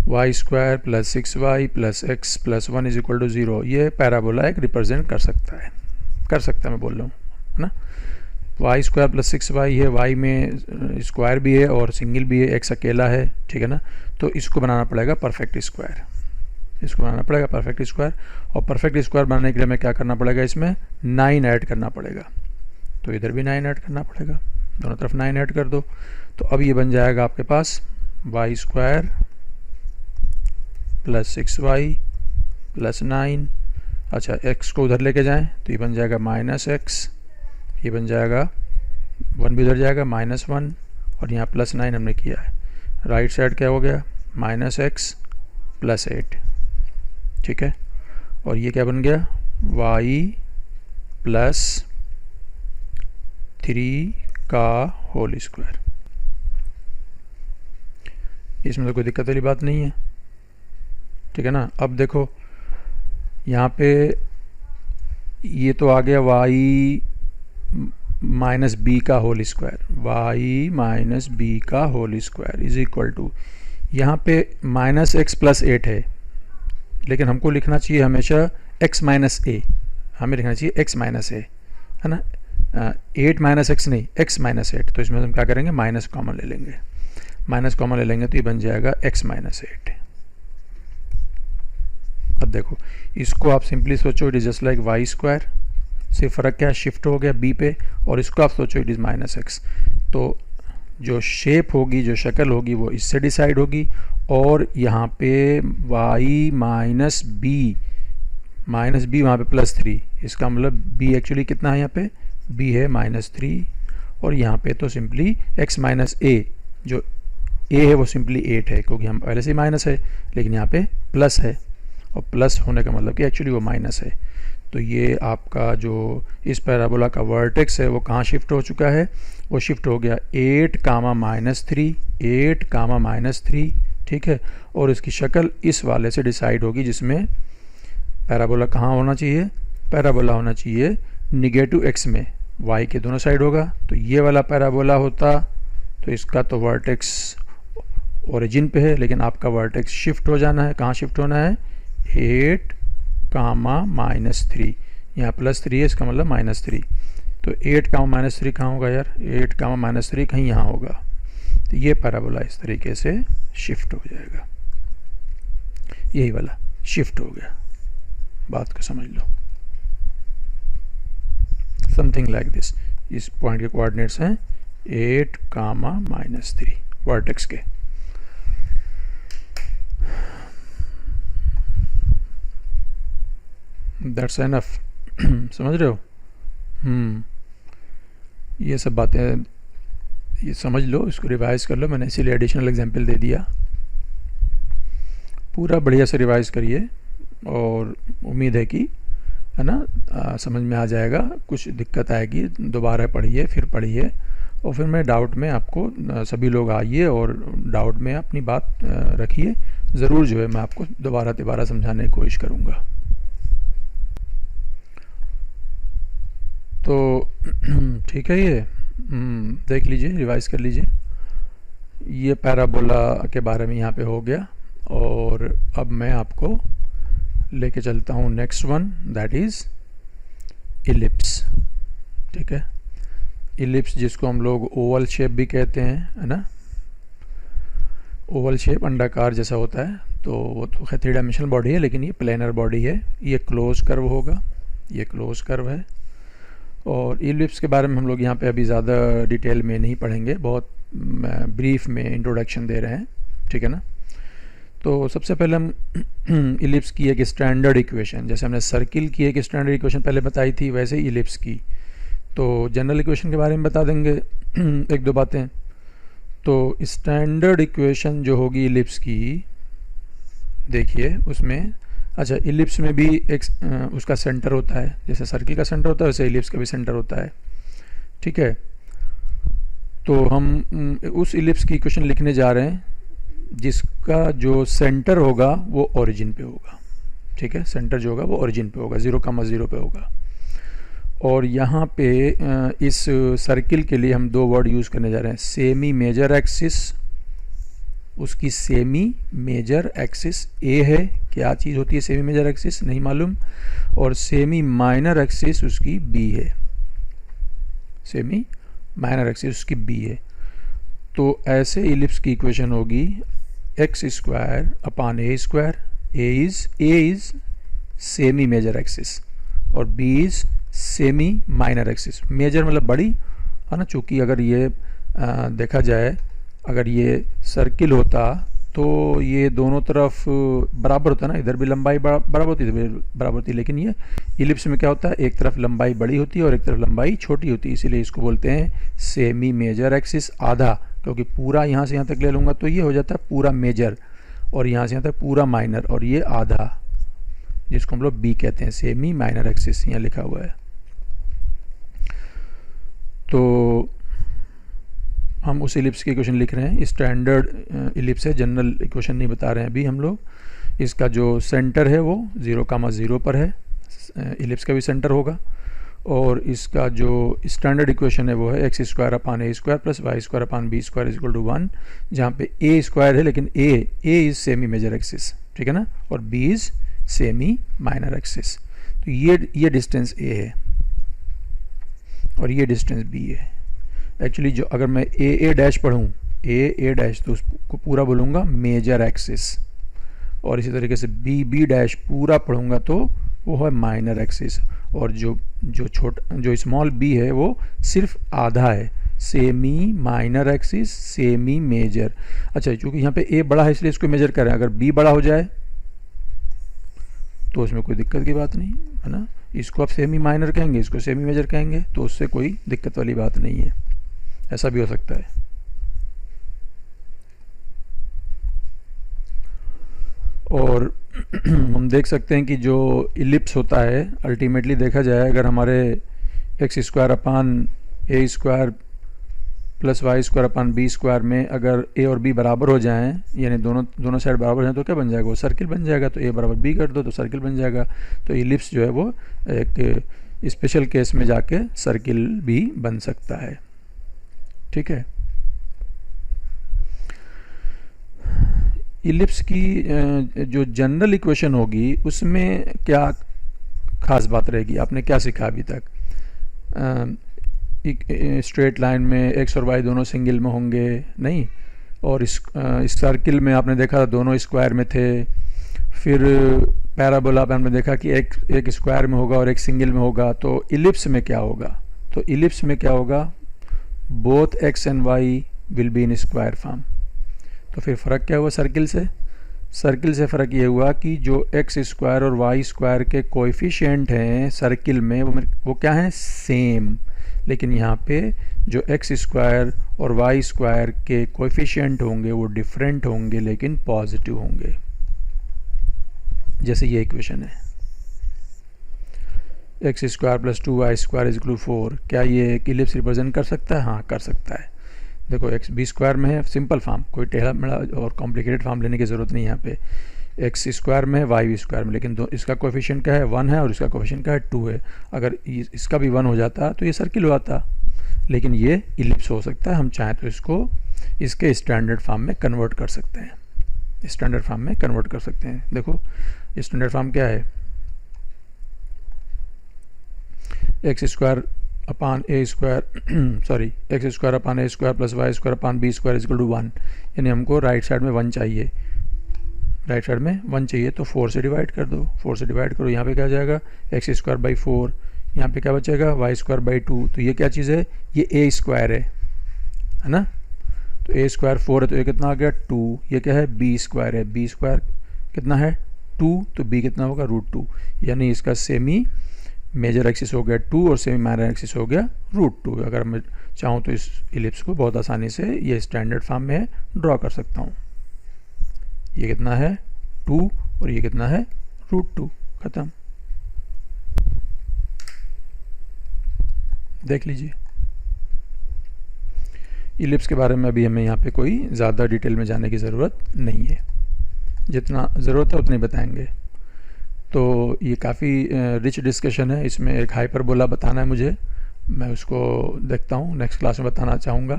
y square plus 6y plus x plus 1 is equal to 0, ये पैराबोला एक रिप्रेजेंट कर सकता है, मैं बोल रहा हूँ, है ना। y स्क्वायर प्लस 6y है, y में स्क्वायर भी है और सिंगल भी है, x अकेला है, ठीक है ना। तो इसको बनाना पड़ेगा परफेक्ट स्क्वायर, इसको बनाना पड़ेगा परफेक्ट स्क्वायर, और परफेक्ट स्क्वायर बनाने के लिए हमें क्या करना पड़ेगा, इसमें 9 ऐड करना पड़ेगा। तो इधर भी 9 ऐड करना पड़ेगा, दोनों तरफ 9 ऐड कर दो। तो अब ये बन जाएगा आपके पास y square plus 6y plus 9। अच्छा, x को उधर लेके जाएं तो ये बन जाएगा -x, ये बन जाएगा 1 भी उधर जाएगा -1, और यहाँ प्लस 9 हमने किया है। राइट साइड क्या हो गया, -x प्लस 8, ठीक है। और ये क्या बन गया, y प्लस 3 का होल स्क्वायर। इसमें तो कोई दिक्कत वाली बात नहीं है, ठीक है ना। अब देखो यहाँ पे ये तो आ गया y माइनस बी का whole square, y minus b का whole square is equal to, यहाँ पे -x प्लस 8 है, लेकिन हमको लिखना चाहिए हमेशा x माइनस ए, हमें लिखना चाहिए x माइनस ए, है ना। 8 माइनस एक्स नहीं, x माइनस 8। तो इसमें हम क्या करेंगे, माइनस कॉमन ले लेंगे, माइनस कॉमन ले लेंगे तो ये बन जाएगा x माइनस 8। अब देखो इसको आप सिंपली सोचो, it is just like why square, सिर्फ फ़र्क क्या है, शिफ्ट हो गया b पे, और इसको आप सोचो इट इज़ -x। तो जो शेप होगी, जो शक्ल होगी वो इससे डिसाइड होगी, और यहाँ पे y माइनस बी वहाँ पे +3, इसका मतलब b एक्चुअली कितना है, यहाँ पे b है -3, और यहाँ पे तो सिंपली x माइनस a जो ए है वो सिंपली 8 है, क्योंकि हम पहले से ही माइनस है, लेकिन यहाँ पे प्लस है, और प्लस होने का मतलब कि एक्चुअली वो माइनस है। तो ये आपका जो इस पैराबोला का वर्टेक्स है वो कहाँ शिफ्ट हो चुका है, वो शिफ्ट हो गया 8 कामा -3, 8 कामा -3, ठीक है। और इसकी शक्ल इस वाले से डिसाइड होगी, जिसमें पैराबोला कहाँ होना चाहिए, पैराबोला होना चाहिए निगेटिव x में, y के दोनों साइड होगा। तो ये वाला पैराबोला होता तो इसका तो वर्टेक्स ओरिजिन पे है, लेकिन आपका वर्टेक्स शिफ्ट हो जाना है, कहाँ शिफ्ट होना है, 8 कामा -3, यहाँ +3 है, इसका मतलब -3। तो 8 कामा -3 कहाँ होगा यार, 8 कामा -3 कहीं यहाँ होगा। तो ये पैराबोला इस तरीके से शिफ्ट हो जाएगा, यही वाला शिफ्ट हो गया। बात को समझ लो, समथिंग लाइक दिस। इस पॉइंट के कोऑर्डिनेट्स हैं 8 कामा -3 वर्टेक्स के। That's enough. समझ रहे हो? ये सब बातें ये समझ लो, इसको रिवाइज कर लो। मैंने इसीलिए एडिशनल एग्जाम्पल दे दिया। पूरा बढ़िया से रिवाइज करिए, और उम्मीद है कि है ना समझ में आ जाएगा। कुछ दिक्कत आएगी दोबारा पढ़िए, फिर पढ़िए, और फिर मैं डाउट में आपको सभी लोग आइए और डाउट में अपनी बात रखिए। ज़रूर जो है मैं आपको दोबारा समझाने की कोशिश करूँगा। तो ठीक है, ये देख लीजिए, रिवाइज कर लीजिए। ये पैराबोला के बारे में यहाँ पे हो गया, और अब मैं आपको लेके चलता हूँ next one, that is ellipse. ठीक है, इलिप्स जिसको हम लोग ओवल शेप भी कहते हैं, है ना। ओवल शेप अंडाकार जैसा होता है, तो वो तो खैर 3 डायमेंशनल बॉडी है, लेकिन ये प्लेनर बॉडी है। ये क्लोज कर्व होगा, ये क्लोज कर्व है। और इलिप्स के बारे में हम लोग यहाँ पे अभी ज़्यादा डिटेल में नहीं पढ़ेंगे, बहुत ब्रीफ में इंट्रोडक्शन दे रहे हैं, ठीक है ना। तो सबसे पहले हम इलिप्स की एक स्टैंडर्ड इक्वेशन, जैसे हमने सर्किल की एक स्टैंडर्ड इक्वेशन पहले बताई थी, वैसे ही इलिप्स की तो जनरल इक्वेशन के बारे में बता देंगे एक दो बातें। तो स्टैंडर्ड इक्वेशन जो होगी इलिप्स की, देखिए उसमें, अच्छा इलिप्स में भी एक उसका सेंटर होता है, जैसे सर्किल का सेंटर होता है वैसे इलिप्स का भी सेंटर होता है, ठीक है। तो हम उस इलिप्स की इक्वेशन लिखने जा रहे हैं जिसका जो सेंटर होगा वो ओरिजिन पे होगा, ठीक है। सेंटर जो होगा वो ओरिजिन पे होगा, 0,0 पे होगा। और यहाँ पे इस सर्किल के लिए हम 2 वर्ड यूज़ करने जा रहे हैं, सेमी मेजर एक्सिस, उसकी सेमी मेजर एक्सिस ए है, क्या चीज़ होती है सेमी मेजर एक्सिस नहीं मालूम, और सेमी माइनर एक्सिस उसकी बी है, सेमी माइनर एक्सिस उसकी बी है। तो ऐसे इलिप्स की इक्वेशन होगी x² upon a², a is semi major axis और b is semi minor axis. Major मतलब बड़ी है ना, चूँकि अगर ये देखा जाए, अगर ये सर्किल होता तो ये दोनों तरफ बराबर होता ना, इधर भी लंबाई बराबर होती, इधर भी बराबर होती, लेकिन ये इलिप्स में क्या होता है, एक तरफ लंबाई बड़ी होती है और एक तरफ लंबाई छोटी होती है, इसीलिए इसको बोलते हैं सेमी मेजर एक्सिस आधा, क्योंकि पूरा यहाँ से यहाँ तक ले लूँगा तो ये हो जाता है पूरा मेजर, और यहाँ से यहाँ तक पूरा माइनर, और ये आधा, जिसको हम लोग बी कहते हैं, सेमी माइनर एक्सिस यहाँ लिखा हुआ है। तो हम उस इलिप्स की इक्वेशन लिख रहे हैं, स्टैंडर्ड इलिप्स है, जनरल इक्वेशन नहीं बता रहे हैं अभी हम लोग। इसका जो सेंटर है वो 0,0 पर है, इलिप्स का भी सेंटर होगा। और इसका जो स्टैंडर्ड इक्वेशन है वो है x² upon a² plus y² upon b² is equal to 1, जहाँ पे a² है, लेकिन a is semi major axis, ठीक है ना, और b is semi minor axis. तो ये डिस्टेंस a है और ये डिस्टेंस b है। एक्चुअली जो अगर मैं a डैश पढ़ूँ, a डैश, तो उसको पूरा बोलूँगा मेजर एक्सिस, और इसी तरीके से b डैश पूरा पढ़ूँगा तो वो है माइनर एक्सिस, और जो स्मॉल b है वो सिर्फ आधा है, semi minor axis semi major. अच्छा, चूँकि यहाँ पे a बड़ा है इसलिए इसको मेजर कर रहे हैं, अगर b बड़ा हो जाए तो उसमें कोई दिक्कत की बात नहीं है ना, इसको आप सेमी माइनर कहेंगे, इसको सेमी मेजर कहेंगे, तो उससे कोई दिक्कत वाली बात नहीं है, ऐसा भी हो सकता है। और हम देख सकते हैं कि जो इलिप्स होता है अल्टीमेटली देखा जाए अगर हमारे x square upon a square plus Y square upon b square में अगर ए और बी बराबर हो जाएं, यानी दोनों साइड बराबर हो जाएं, तो क्या बन जाएगा, वो सर्किल बन जाएगा। तो ए बराबर बी कर दो तो सर्किल बन जाएगा। तो इलिप्स जो है वो एक स्पेशल केस में जाके सर्किल भी बन सकता है। ठीक है। इलिप्स की जो जनरल इक्वेशन होगी उसमें क्या खास बात रहेगी, आपने क्या सीखा अभी तक? स्ट्रेट लाइन में एक्स और वाई दोनों सिंगल में होंगे नहीं, और इस सर्किल में आपने देखा था दोनों स्क्वायर में थे। फिर पैराबोला पे हमने देखा कि एक स्क्वायर में होगा और एक सिंगल में होगा। तो इलिप्स में क्या होगा? तो इलिप्स में क्या होगा, both x and y will be in square form. तो फिर फ़र्क क्या हुआ सर्किल से? सर्किल से फ़र्क ये हुआ कि जो एक्स स्क्वायर और वाई स्क्वायर के कोएफिशिएंट हैं सर्किल में वो क्या हैं, सेम। लेकिन यहाँ पे जो एक्स स्क्वायर और वाई स्क्वायर के कोएफिशिएंट होंगे वो डिफरेंट होंगे लेकिन पॉजिटिव होंगे। जैसे ये इक्वेशन है, x square plus 2y square is equal to 4। क्या ये एक इलिप्स रिप्रेजेंट कर सकता है? हाँ, कर सकता है। देखो एक्स बी स्क्वायर में है सिंपल फॉर्म, कोई टेढ़ा मेढ़ा और कॉम्प्लिकेटेड फॉर्म लेने की ज़रूरत नहीं है यहाँ पे। एक्स स्क्वायर में है, वाई बी स्क्वायर में, लेकिन इसका कोएफिशिएंट क्या है, 1 है और इसका कोएफिशिएंट क्या है, 2 है। अगर इसका भी 1 हो जाता तो ये सर्किल होता, लेकिन ये इलिप्स हो सकता है। हम चाहें तो इसको इसके स्टैंडर्ड फॉर्म में कन्वर्ट कर सकते हैं, स्टैंडर्ड फॉर्म में कन्वर्ट कर सकते हैं। देखो स्टैंडर्ड फॉर्म क्या है, x square upon a square sorry x square upon a square plus Y square upon b square equal to 1। यानी हमको राइट साइड में 1 चाहिए, राइट साइड में 1 चाहिए तो 4 से डिवाइड कर दो। 4 से डिवाइड करो, यहाँ पे क्या जाएगा, एक्स स्क्वायर बाई 4, यहाँ पे क्या बचेगा, वाई स्क्वायर बाई 2। तो ये क्या चीज़ है, ये ए स्क्वायर है ना। तो ए स्क्वायर 4 है तो ये कितना आ गया 2। ये क्या है, बी स्क्वायर है, बी स्क्वायर कितना है 2, तो बी कितना होगा √2। यानी इसका सेमी मेजर एक्सिस हो गया 2 और सेमी माइनर एक्सिस हो गया √2। अगर मैं चाहूँ तो इस इलिप्स को बहुत आसानी से ये स्टैंडर्ड फॉर्म में ड्रॉ कर सकता हूँ। ये कितना है 2 और ये कितना है √2, खत्म। देख लीजिए। इलिप्स के बारे में अभी हमें यहाँ पे कोई ज़्यादा डिटेल में जाने की ज़रूरत नहीं है, जितना ज़रूरत है उतनी बताएंगे। तो ये काफ़ी रिच डिस्कशन है, इसमें एक हाइपरबोला बताना है मुझे, मैं उसको देखता हूँ, नेक्स्ट क्लास में बताना चाहूँगा,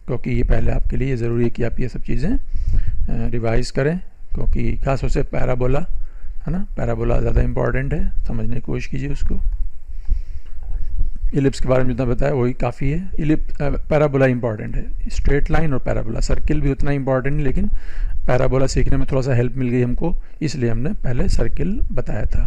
क्योंकि ये पहले आपके लिए ज़रूरी है कि आप ये सब चीज़ें रिवाइज़ करें, क्योंकि खास तौर से पैराबोला है ना, पैराबोला ज़्यादा इम्पॉर्टेंट है, समझने की कोशिश कीजिए उसको। इलिप्स के बारे में जितना बताया वही काफ़ी है। पैराबोला इंपॉर्टेंट है, स्ट्रेट लाइन और पैराबोला। सर्किल भी उतना इंपॉर्टेंट नहीं, लेकिन पैराबोला सीखने में थोड़ा सा हेल्प मिल गई हमको, इसलिए हमने पहले सर्किल बताया था।